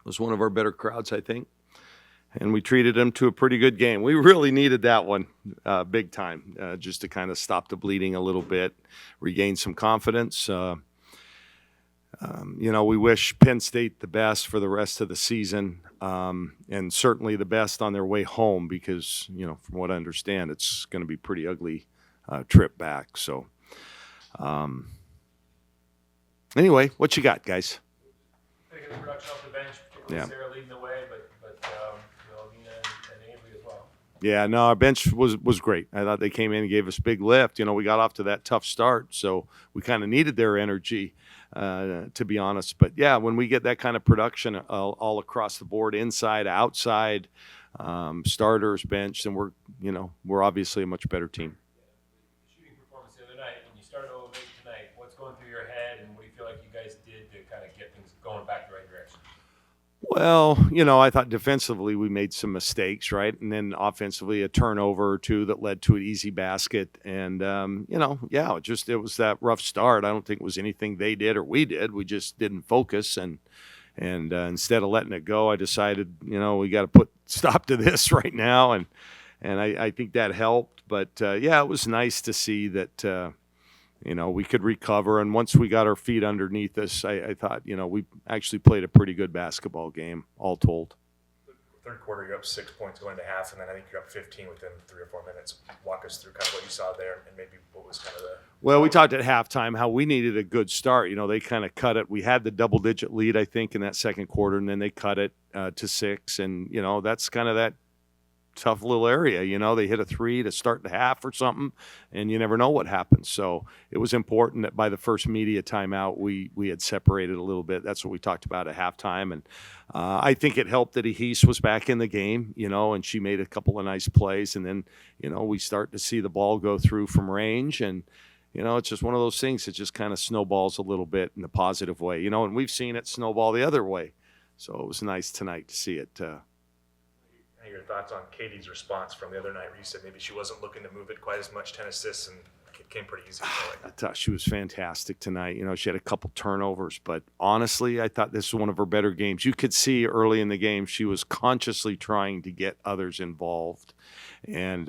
It was one of our better crowds, I think. And we treated them to a pretty good game. We really needed that one big time, just to kind of stop the bleeding a little bit, regain some confidence. We wish Penn State the best for the rest of the season, and certainly the best on their way home because, from what I understand, it's going to be a pretty ugly trip back. So anyway, what you got, guys? Pretty good production off the bench, particularly Sarah leading the way, but Nina and Avery as well. Yeah, no, our bench was great. I thought they came in and gave us a big lift. We got off to that tough start, so we kind of needed their energy, to be honest. But yeah, when we get that kind of production all across the board, inside, outside, starters, bench, then we're obviously a much better team. The shooting performance the other night, and you started a little late tonight. What's going through your head, and what do you feel like you guys did to kind of get things going back the right direction? Well, I thought defensively we made some mistakes, right? And then offensively a turnover or two that led to an easy basket. And, it was that rough start. I don't think it was anything they did or we did. We just didn't focus. And instead of letting it go, I decided, we got to put stop to this right now. And I think that helped. But, it was nice to see that, we could recover. And once we got our feet underneath us, I thought, we actually played a pretty good basketball game, all told. Third quarter, you're up 6 points going to half, and then I think you're up 15 within 3 or 4 minutes. Walk us through kind of what you saw there and maybe what was kind of the... Well, we talked at halftime how we needed a good start. They kind of cut it. We had the double-digit lead, I think, in that second quarter, and then they cut it to 6. And, that's kind of that tough little area. They hit a 3 to start the half or something, and you never know what happens. So it was important that by the first media timeout, we had separated a little bit. That's what we talked about at halftime. And I think it helped that Ahis was back in the game, and she made a couple of nice plays. And then, we start to see the ball go through from range. And, it's just one of those things that just kind of snowballs a little bit in a positive way, and we've seen it snowball the other way. So it was nice tonight to see it. Your thoughts on Katie's response from the other night where you said maybe she wasn't looking to move it quite as much, 10 assists, and it came pretty easy. I thought she was fantastic tonight. She had a couple turnovers, but honestly, I thought this was one of her better games. You could see early in the game she was consciously trying to get others involved. And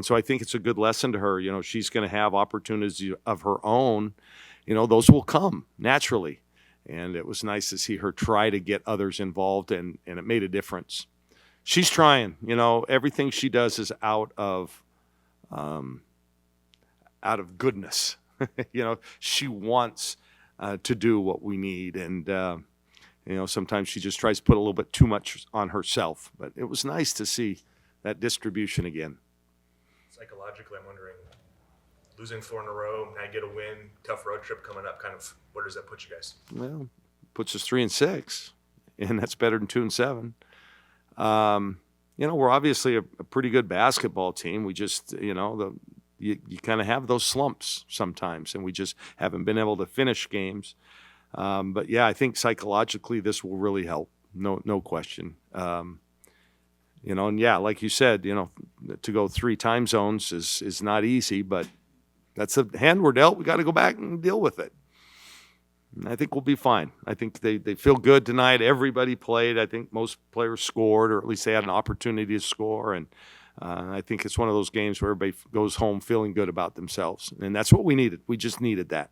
so I think it's a good lesson to her. She's going to have opportunities of her own. Those will come naturally. And it was nice to see her try to get others involved, and it made a difference. She's trying, everything she does is out of goodness. She wants to do what we need. And, sometimes she just tries to put a little bit too much on herself. But it was nice to see that distribution again. Psychologically, I'm wondering, losing 4 in a row, now you get a win, tough road trip coming up, kind of, where does that put you guys? Well, puts us 3-6, and that's better than 2-7. We're obviously a pretty good basketball team. We just, you kind of have those slumps sometimes, and we just haven't been able to finish games. But yeah, I think psychologically this will really help. No question. And yeah, like you said, to go 3 time zones is not easy, but that's the hand we're dealt. We got to go back and deal with it. I think we'll be fine. I think they feel good tonight. Everybody played. I think most players scored, or at least they had an opportunity to score. And I think it's one of those games where everybody goes home feeling good about themselves. And that's what we needed. We just needed that.